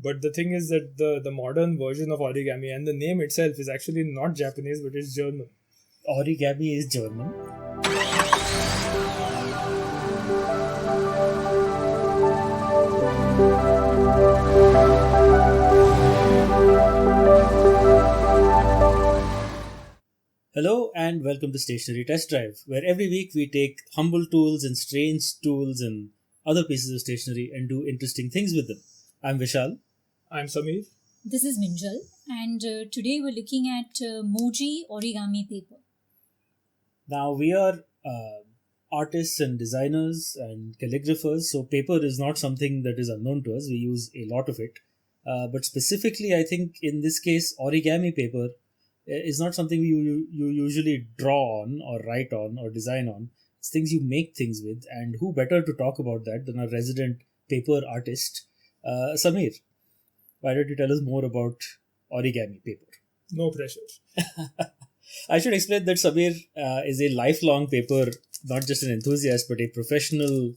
But the thing is that the modern version of origami and the name itself is actually not Japanese, but it's German. Origami is German. Hello and welcome to Stationery Test Drive, where every week we take humble tools and strange tools and other pieces of stationery and do interesting things with them. I'm Vishal. I'm Samir. This is Minjal, and today we're looking at Muji origami paper. Now we are artists and designers and calligraphers, so paper is not something that is unknown to us. We use a lot of it. But specifically, I think in this case, origami paper is not something you usually draw on or write on or design on. It's things you make things with, and who better to talk about that than a resident paper artist, Samir. Why don't you tell us more about origami paper? No pressure. I should explain that Samir is a lifelong paper, not just an enthusiast, but a professional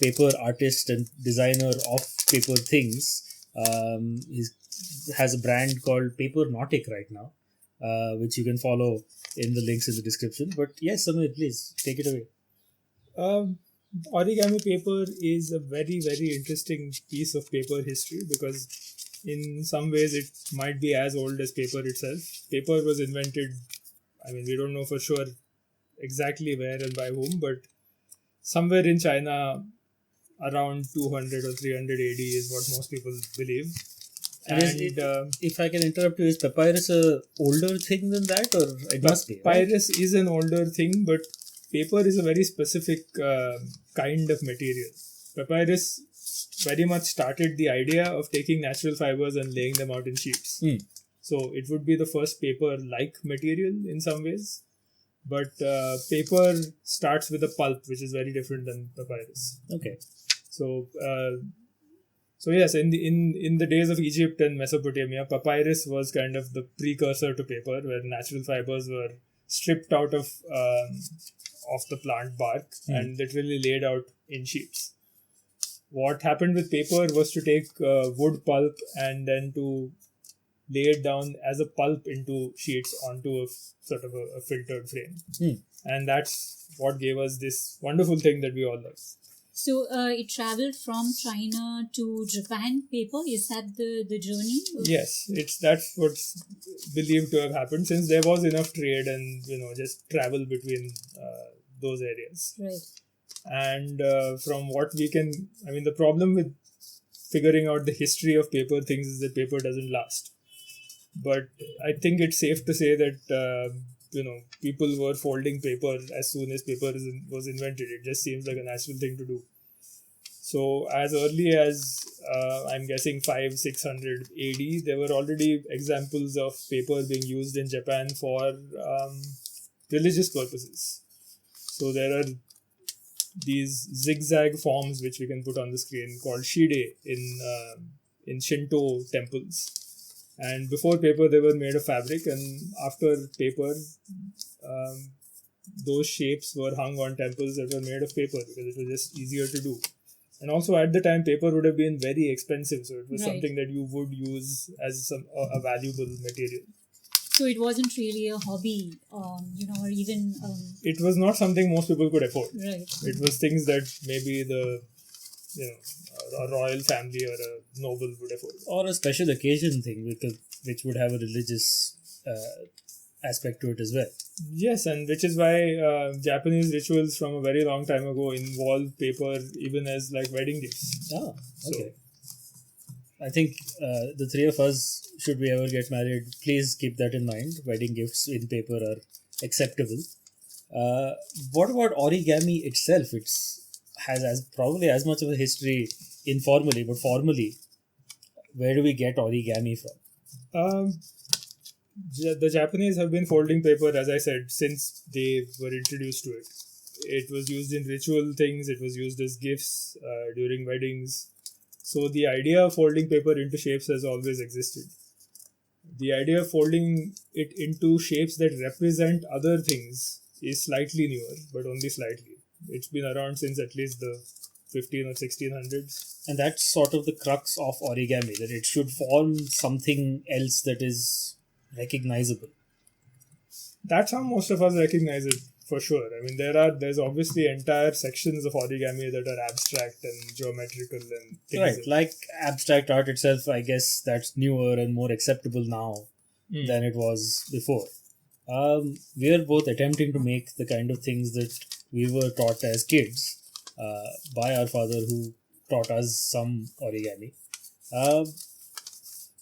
paper artist and designer of paper things. He has a brand called Papermaking right now, which you can follow in the links in the description. But yes, Samir, please take it away. Origami paper is a very, very interesting piece of paper history because in some ways it might be as old as paper itself. Paper was invented, we don't know for sure exactly where and by whom, but somewhere in China around 200 or 300 AD is what most people believe. If I can interrupt you, is papyrus a older thing than that, or it must be? Papyrus is an older thing, but paper is a very specific kind of material. Papyrus very much started the idea of taking natural fibers and laying them out in sheets. So it would be the first paper-like material in some ways. But paper starts with a pulp, which is very different than papyrus. Okay. So yes, in the days of Egypt and Mesopotamia, papyrus was kind of the precursor to paper, where natural fibers were stripped out of the plant bark and literally laid out in sheets. What happened with paper was to take wood pulp and then to lay it down as a pulp into sheets onto a sort of a filtered frame. And that's what gave us this wonderful thing that we all love. So it traveled from China to Japan paper. Is that the journey? Yes, that's what's believed to have happened, since there was enough trade and just travel between those areas. Right. And from what we can, the problem with figuring out the history of paper things is that paper doesn't last. But I think it's safe to say that people were folding paper as soon as paper was invented. It just seems like a natural thing to do. So as early as I'm guessing 500-600 AD, there were already examples of paper being used in Japan for religious purposes. So there are these zigzag forms which we can put on the screen called shide in Shinto temples. And before paper, they were made of fabric, and after paper, those shapes were hung on temples that were made of paper because it was just easier to do. And also at the time, paper would have been very expensive, so it was something that you would use as a valuable material. So it wasn't really a hobby, or even... It was not something most people could afford. Right. It was things that maybe a royal family or a noble would afford. Or a special occasion thing, which would have a religious aspect to it as well. Yes, and which is why Japanese rituals from a very long time ago involve paper even as like wedding gifts. Ah, okay. So, I think the three of us, should we ever get married, please keep that in mind. Wedding gifts in paper are acceptable. What about origami itself? It has probably as much of a history informally, but formally, where do we get origami from? The Japanese have been folding paper, as I said, since they were introduced to it. It was used in ritual things, it was used as gifts during weddings. So the idea of folding paper into shapes has always existed. The idea of folding it into shapes that represent other things is slightly newer, but only slightly. It's been around since at least the 15 or 1600s. And that's sort of the crux of origami, that it should form something else that is recognizable. That's how most of us recognize it, for sure. I mean, there's obviously entire sections of origami that are abstract and geometrical and things. Right, like abstract art itself, I guess that's newer and more acceptable now than it was before. We are both attempting to make the kind of things that we were taught as kids by our father, who taught us some origami.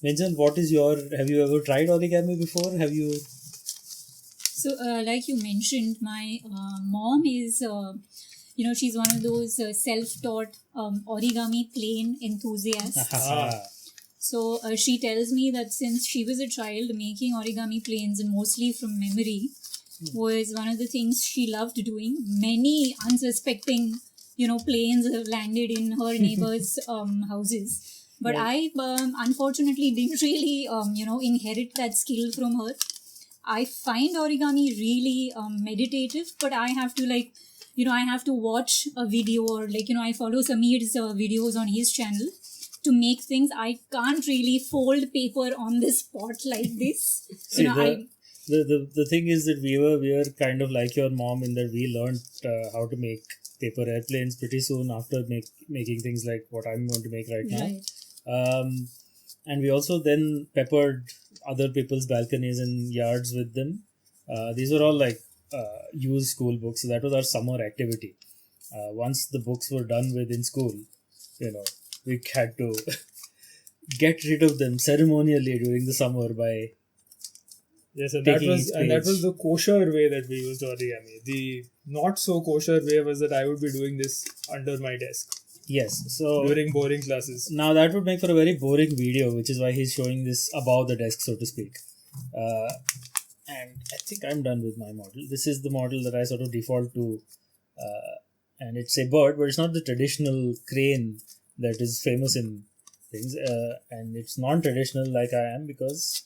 Vincent, have you ever tried origami before? So, like you mentioned, my mom is, she's one of those self-taught origami plane enthusiasts. So, she tells me that since she was a child, making origami planes, and mostly from memory, was one of the things she loved doing. Many unsuspecting, planes have landed in her neighbors' houses. But I, unfortunately, didn't really, inherit that skill from her. I find origami really meditative, but I have to I have to watch a video, or I follow Sameer's videos on his channel to make things. I can't really fold paper on the spot like this. See, the thing is that we were kind of like your mom in that we learned how to make paper airplanes pretty soon after making things like what I'm going to make right now. And we also then peppered other people's balconies and yards with them. These were all used school books. So that was our summer activity. Once the books were done with in school, we had to get rid of them ceremonially during the summer by Yes, and that was the kosher way that we used origami. The not so kosher way was that I would be doing this under my desk. Yes, so during boring classes. Now that would make for a very boring video, which is why he's showing this above the desk, so to speak. And I think I'm done with my model. This is the model that I sort of default to, and it's a bird, but it's not the traditional crane that is famous in things, and it's non-traditional like I am, because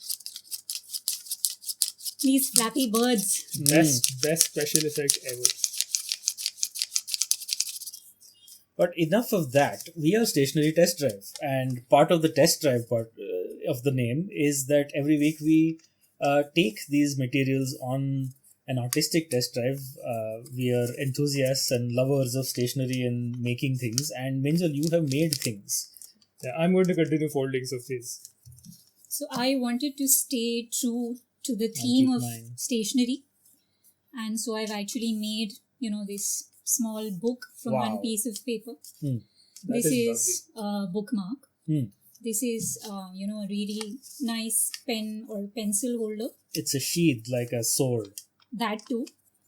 these flappy birds. Best special effect ever. But enough of that. We are Stationery Test Drive, and part of the test drive part of the name is that every week we take these materials on an artistic test drive. We are enthusiasts and lovers of stationery and making things, and Minjal, you have made things. Yeah, I'm going to continue folding of these. So I wanted to stay true to the theme of stationery, and so I've actually made, this small book from one piece of paper. This is a bookmark. This is, a really nice pen or pencil holder. It's a sheath like a sword. That too.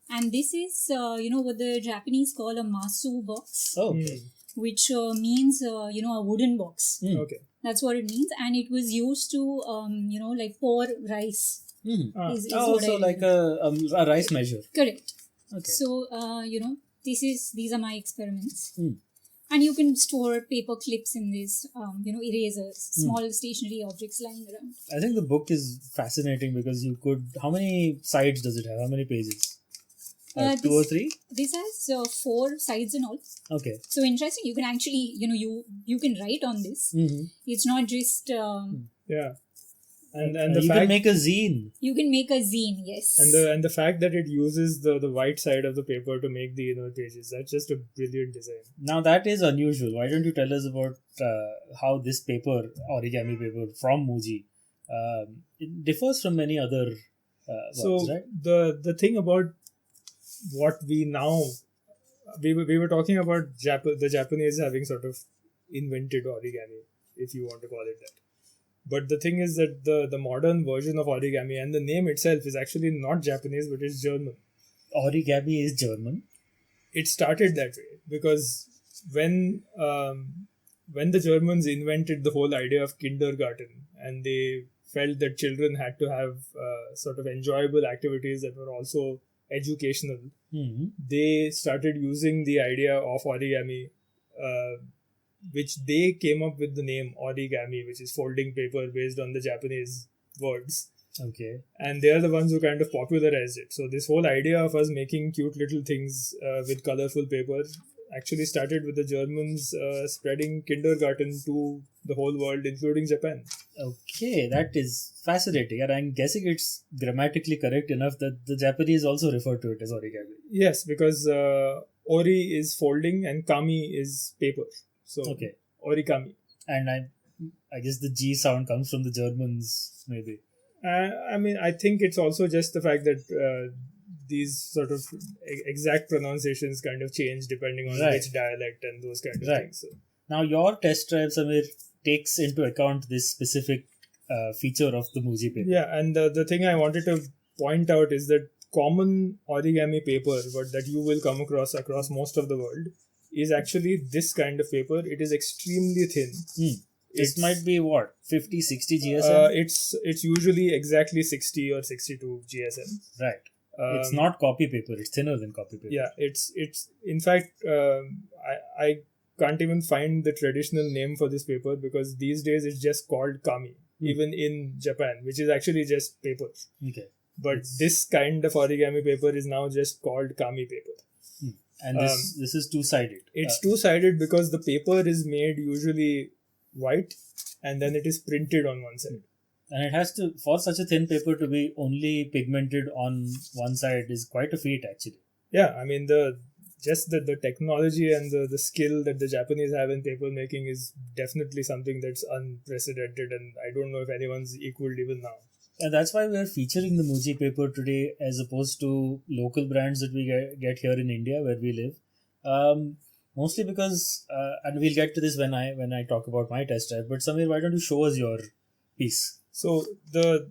And this is, what the Japanese call a Masu box. Oh, okay. Which means, a wooden box. Okay. That's what it means. And it was used to, pour rice. So like a rice measure. Correct. Okay. So, these are my experiments. And you can store paper clips in this, erasers, small stationery objects lying around. I think the book is fascinating because you could... How many sides does it have? How many pages? 2 or 3? This has 4 sides and all. Okay. So interesting. You can actually, you can write on this. It's not just... yeah. And the you fact can make a zine. You can make a zine, yes. And the fact that it uses the white side of the paper to make the inner pages, that's just a brilliant design. Now that is unusual. Why don't you tell us about how this paper, origami paper from Muji, it differs from many other works, right? The thing about what we now... We were talking about the Japanese having sort of invented origami, if you want to call it that. But the thing is that the modern version of origami, and the name itself is actually not Japanese, but it's German. Origami is German? It started that way because when the Germans invented the whole idea of kindergarten, and they felt that children had to have sort of enjoyable activities that were also educational, they started using the idea of origami, which they came up with the name origami, which is folding paper based on the Japanese words. Okay. And they are the ones who kind of popularized it. So this whole idea of us making cute little things with colorful paper actually started with the Germans spreading kindergarten to the whole world, including Japan. Okay, that is fascinating, and I'm guessing it's grammatically correct enough that the Japanese also refer to it as origami. Yes, because ori is folding and kami is paper. So Okay, origami. and I guess the G sound comes from the Germans, maybe. I mean, I think it's also just the fact that these sort of exact pronunciations kind of change depending on Right. which dialect and those kind of Right. things. So, Now, your test drive, Samir, takes into account this specific feature of the Muji paper. yeah, and the thing I wanted to point out is that common origami paper, but that you will come across most of the world, is actually this kind of paper. It is extremely thin. This might be what, 50, 60 GSM? It's usually exactly 60 or 62 GSM. Right. It's not copy paper. It's thinner than copy paper. Yeah, it's in fact, I can't even find the traditional name for this paper because these days it's just called kami, even in Japan, which is actually just paper. Okay. But this kind of origami paper is now just called kami paper. And this is two-sided. It's two-sided because the paper is made usually white and then it is printed on one side. And it has to, for such a thin paper to be only pigmented on one side is quite a feat, actually. Yeah, I mean, the technology and the skill that the Japanese have in paper making is definitely something that's unprecedented, and I don't know if anyone's equaled even now. And that's why we're featuring the Muji paper today as opposed to local brands that we get here in India where we live. Mostly because, and we'll get to this when I talk about my test drive, but Samir, why don't you show us your piece? So the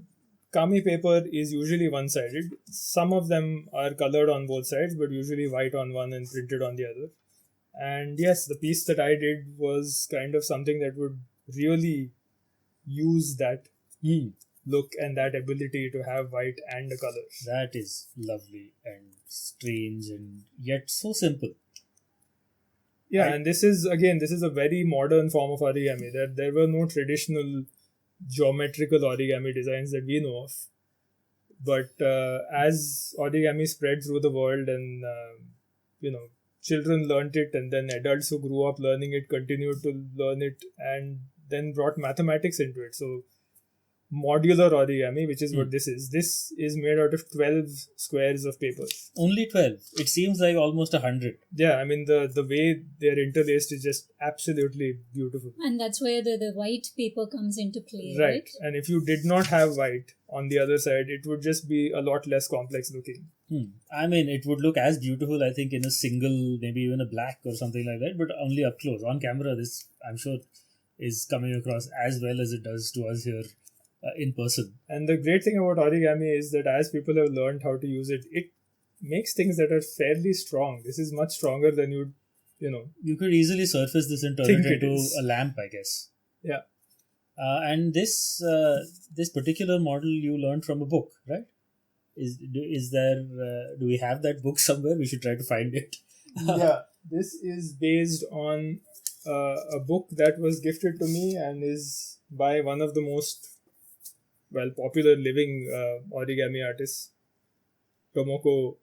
kami paper is usually one-sided. Some of them are colored on both sides, but usually white on one and printed on the other. And yes, the piece that I did was kind of something that would really use that look and that ability to have white and a color. That is lovely and strange and yet so simple. Yeah, and this is a very modern form of origami. There were no traditional geometrical origami designs that we know of. But as origami spread through the world and, children learnt it, and then adults who grew up learning it continued to learn it and then brought mathematics into it. So modular origami, which is what this is made out of 12 squares of paper. Only 12. It seems like almost 100. Yeah, I mean, the way they're interlaced is just absolutely beautiful. And that's where the white paper comes into play, Right. right? And if you did not have white on the other side, it would just be a lot less complex looking. I mean, it would look as beautiful, I think, in a single, maybe even a black or something like that, but only up close. On camera, this, I'm sure, is coming across as well as it does to us here in person. And the great thing about origami is that as people have learned how to use it, it makes things that are fairly strong. This is much stronger than You could easily surface this and turn Think it it into is. a lamp, I guess. Yeah. And this particular model you learned from a book, right? Is there? Do we have that book somewhere? We should try to find it. Yeah, this is based on a book that was gifted to me and is by one of the most popular living origami artists, Tomoko,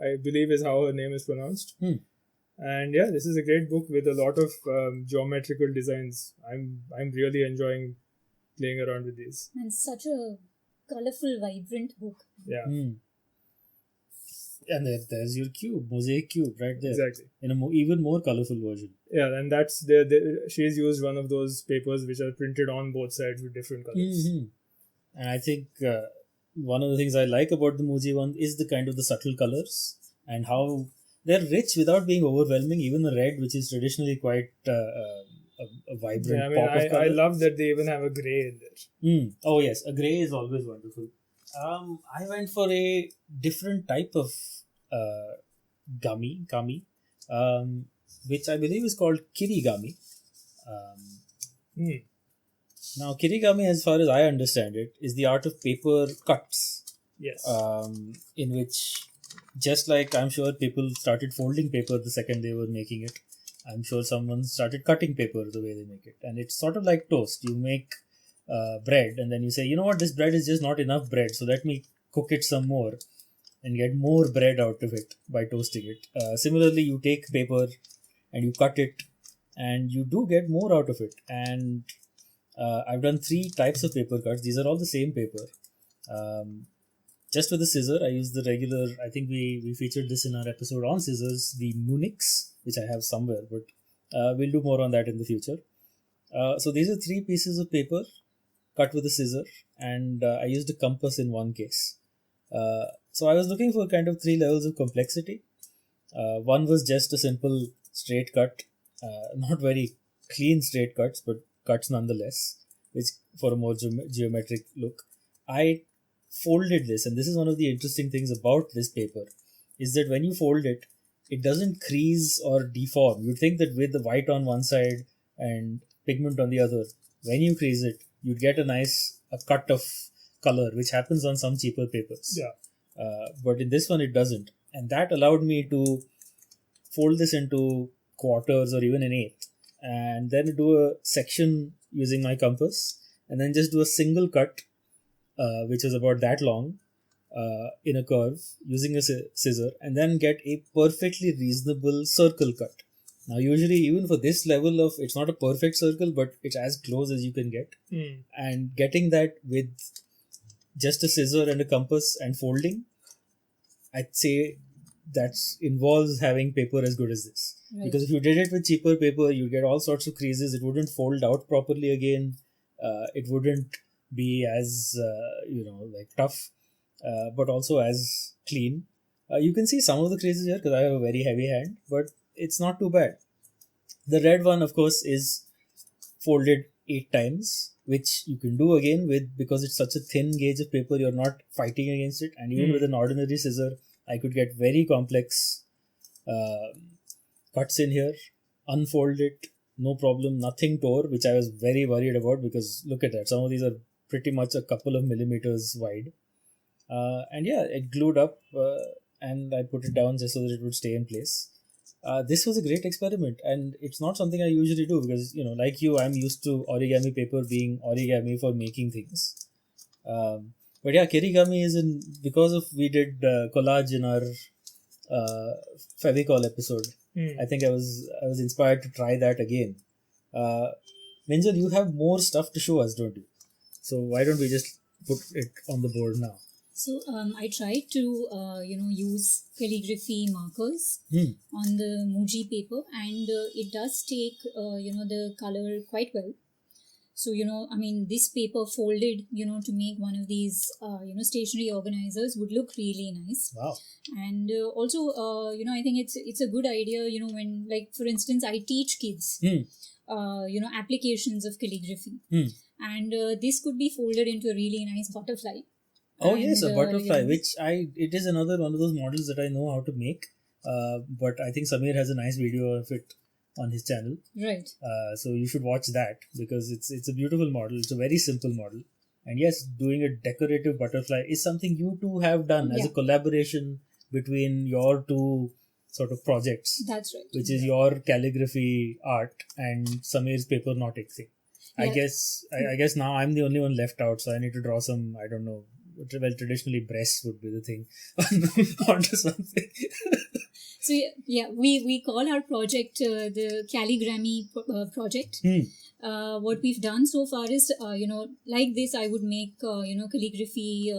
I believe is how her name is pronounced. And yeah, this is a great book with a lot of geometrical designs. I'm really enjoying playing around with these. And such a colorful, vibrant book. Yeah, And there's your cube, mosaic cube, right there. exactly. In a even more colorful version. Yeah, and that's she's used one of those papers which are printed on both sides with different colors. And I think one of the things I like about the Muji one is the kind of the subtle colors and how they're rich without being overwhelming. Even the red, which is traditionally quite a vibrant Yeah, I mean, pop of color. I love that they even have a grey in there. Oh yes, a grey is always wonderful. I went for a different type of kami, which I believe is called Kirigami. Now, Kirigami, as far as I understand it, is the art of paper cuts. Yes. In which, just like I'm sure people started folding paper the second they were making it, I'm sure someone started cutting paper the way they make it. And it's sort of like toast. You make bread and then you say, you know what, this bread is just not enough bread, so let me cook it some more and get more bread out of it by toasting it. Similarly, you take paper and you cut it, and you do get more out of it. And I've done 3 types of paper cuts. These are all the same paper. Just with the scissor, I use the regular, I think we featured this in our episode on scissors, the Munix, which I have somewhere, but we'll do more on that in the future. So these are 3 pieces of paper cut with a scissor, and I used a compass in one case. So I was looking for kind of 3 levels of complexity. One was just a simple straight cut, not very clean straight cuts, but cuts nonetheless, which for a more geometric look. I folded this, and this is one of the interesting things about this paper, is that when you fold it, it doesn't crease or deform. You'd think that with the white on one side and pigment on the other, when you crease it, you'd get a cut of color, which happens on some cheaper papers. But in this one, it doesn't. And that allowed me to fold this into quarters or even an eighth, and then do a section using my compass, and then just do a single cut, which is about that long, in a curve using a scissor, and then get a perfectly reasonable circle cut. Now, usually, even for this level of, it's not a perfect circle, but it's as close as you can get. And getting that with just a scissor and a compass and folding, I'd say that involves having paper as good as this. Right. Because if you did it with cheaper paper, you get all sorts of creases. It wouldn't fold out properly again. It wouldn't be as tough, but also as clean. You can see some of the creases here because I have a very heavy hand, but it's not too bad. The red one, of course, is folded 8 times, which you can do again because it's such a thin gauge of paper, you're not fighting against it. And even with an ordinary scissor, I could get very complex cuts in here, unfold it, no problem, nothing tore, which I was very worried about because look at that, some of these are pretty much a couple of millimeters wide. And yeah, it glued up and I put it down just so that it would stay in place. This was a great experiment, and it's not something I usually do because, like you, I'm used to origami paper being origami for making things. But yeah, Kirigami is because of we did collage in our Fevicol episode. I think I was inspired to try that again. Minjal, you have more stuff to show us, don't you? So why don't we just put it on the board now? So I tried to use calligraphy markers on the Muji paper, and it does take the color quite well. So this paper folded to make one of these stationery organizers would look really nice. Wow. And also I think it's a good idea when, like, for instance, I teach kids applications of calligraphy, and this could be folded into a really nice butterfly. Oh, and, yes, a butterfly, which it is another one of those models that I know how to make. But I think Samir has a nice video of it on his channel. Right. So you should watch that because it's a beautiful model. It's a very simple model. And yes, doing a decorative butterfly is something you two have done as a collaboration between your two sort of projects. That's right. Which is your calligraphy art and Samir's paper nautic thing. Yeah. I guess now I'm the only one left out, so I need to draw some, I don't know. Well, traditionally breasts would be the thing onto something. So yeah, we call our project the Calligrami project. What we've done so far is like this. I would make calligraphy.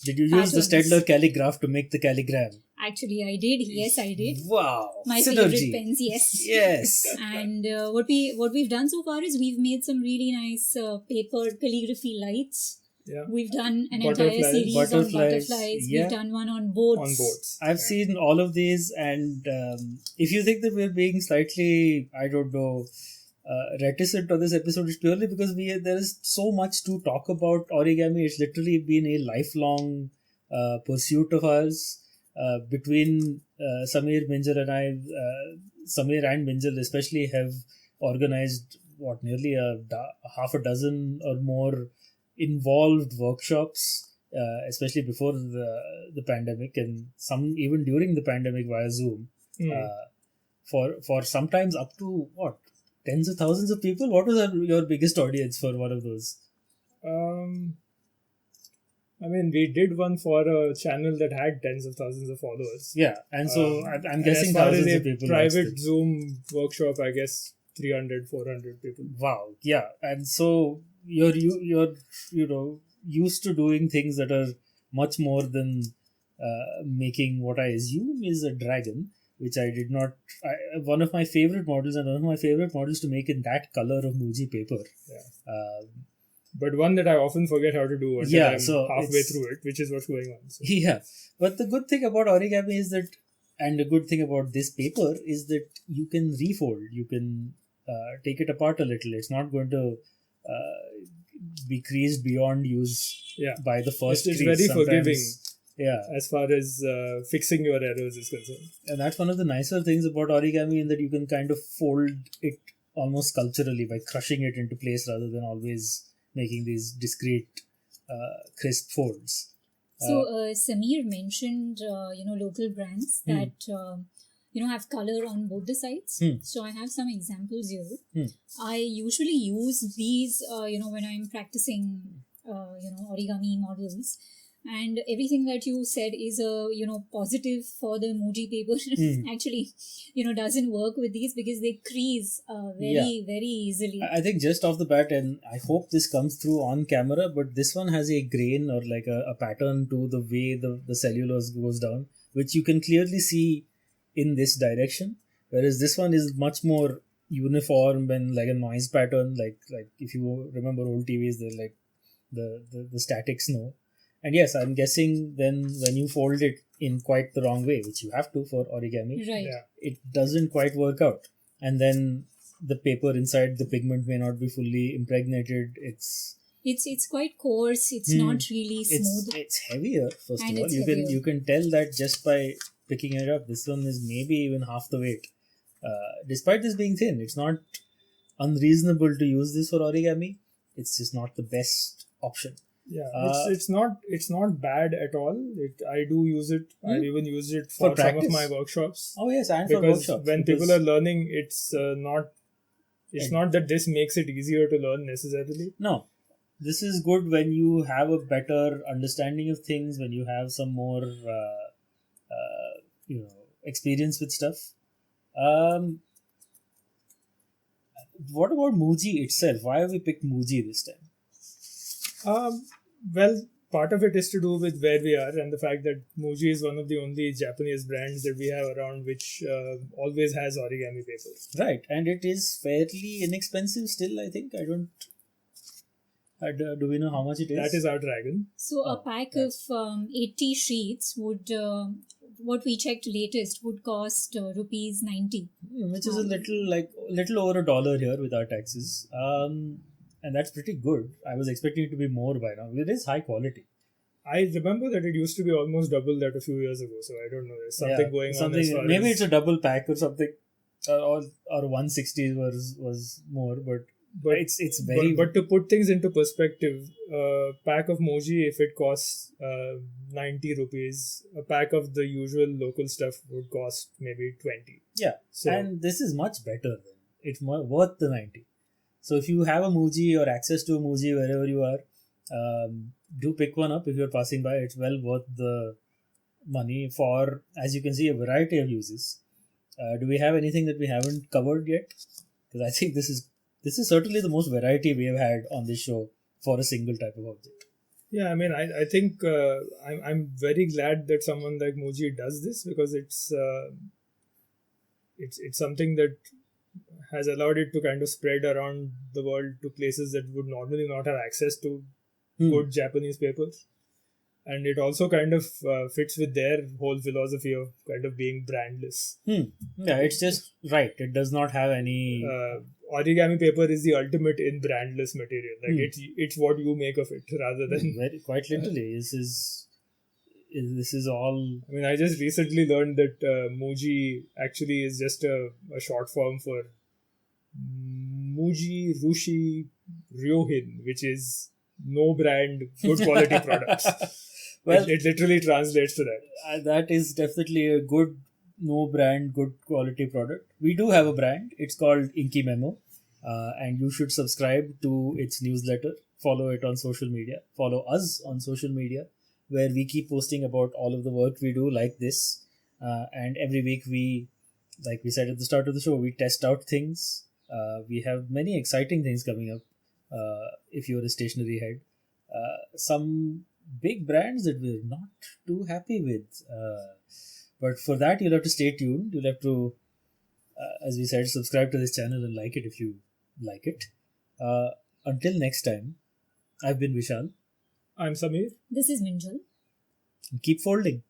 Did you use the Staedtler calligraph to make the calligram? Actually, I did. Yes, I did. Wow, my synergy. Favorite pens. Yes. Yes. And what we've done so far is we've made some really nice paper calligraphy lights. Yeah. We've done an entire series on butterflies. Yeah. We've done one on boats. I've seen all of these, and if you think that we're being slightly, I don't know, reticent on this episode, it's purely because there is so much to talk about origami. It's literally been a lifelong pursuit of ours between Samir, Minjal, and I. Samir and Minjal especially have organized nearly half a dozen or more involved workshops, especially before the pandemic, and some even during the pandemic via Zoom, for sometimes up to tens of thousands of people. What was your biggest audience for one of those? I mean, we did one for a channel that had tens of thousands of followers. Yeah, and so I'm And guessing as far as thousands a of people watched private it. Zoom workshop, I guess 300, 400 people. Wow, yeah, and so you're used to doing things that are much more than making what I assume is a dragon, which I did not. One of my favorite models, and one of my favorite models to make in that color of Muji paper. Yeah. Uh, But one that I often forget how to do until Yeah, I'm so halfway it's- through it, which is what's going on. So. Yeah, but the good thing about origami is that, and the good thing about this paper is that you can refold, you can take it apart a little. It's not going to be creased beyond use Yeah. by the first It's crease. very Sometimes- forgiving. Yeah, As far as fixing your errors is concerned. and that's one of the nicer things about origami, in that you can kind of fold it almost sculpturally by crushing it into place rather than always making these discrete, crisp folds. So Samir mentioned, local brands that have color on both the sides. So I have some examples here. I usually use these, when I'm practicing, origami models. And everything that you said is a positive for the Muji paper. Actually, doesn't work with these because they crease very easily. I think just off the bat, and I hope this comes through on camera, but this one has a grain or like a pattern to the way the cellulose goes down, which you can clearly see in this direction. Whereas this one is much more uniform and like a noise pattern. Like if you remember old TVs, they're like the static snow. And yes, I'm guessing then when you fold it in quite the wrong way, which you have to for origami, Right. Yeah. it doesn't quite work out. And then the paper inside the pigment may not be fully impregnated. It's quite coarse. It's not really smooth. it's heavier. First And of all, it's you heavier. can tell that just by picking it up. This one is maybe even half the weight. Despite this being thin, it's not unreasonable to use this for origami. It's just not the best option. Yeah, Uh, it's not bad at all. I do use it. I've even used it for some of practice? my workshops. Oh yes, and for Because workshops. when because- people are learning, it's not that this makes it easier to learn necessarily. No, this is good when you have a better understanding of things, when you have some more, experience with stuff. What about Muji itself? Why have we picked Muji this time? Well, part of it is to do with where we are and the fact that Muji is one of the only Japanese brands that we have around which always has origami paper. Right, and it is fairly inexpensive still, I think. I don't. Do we know how much it is? That is our dragon. So a pack of 80 sheets would, what we checked latest, would cost rupees 90. Which is a little over $1 here with our taxes. And that's pretty good. I was expecting it to be more by now. It is high quality. I remember that it used to be almost double that a few years ago, so I don't know. There's something going on as far Maybe as... it's a double pack or something. Or 160 was more, but it's very. But to put things into perspective, a pack of Muji, if it costs 90 rupees, a pack of the usual local stuff would cost maybe 20. Yeah, So and this is much better than it's more worth the 90. So if you have a Muji or access to a Muji wherever you are, do pick one up if you're passing by. It's well worth the money for, as you can see, a variety of uses. Do we have anything that we haven't covered yet? Because I think this is certainly the most variety we have had on this show for a single type of object. yeah, I mean, I think I'm very glad that someone like Muji does this because it's something that has allowed it to kind of spread around the world to places that would normally not have access to good Japanese papers. And it also kind of fits with their whole philosophy of kind of being brandless. Yeah, it's just right. It does not have any. Origami paper is the ultimate in brandless material. Like it's what you make of it rather than... Quite literally, this is all. I mean, I just recently learned that Muji actually is just a short form for Muji Rushi Ryohin, which is no brand, good quality products. Well, it literally translates to that. That is definitely a good no brand, good quality product. We do have a brand. It's called Inky Memo, and you should subscribe to its newsletter follow it on social media. Follow us on social media, where we keep posting about all of the work we do like this. And every week like we said at the start of the show, we test out things. We have many exciting things coming up if you're a stationery head. Some big brands that we're not too happy with. But for that, you'll have to stay tuned. You'll have to, as we said, subscribe to this channel and like it if you like it. Until next time, I've been Vishal. I'm Samir. This is Minjal. Keep folding.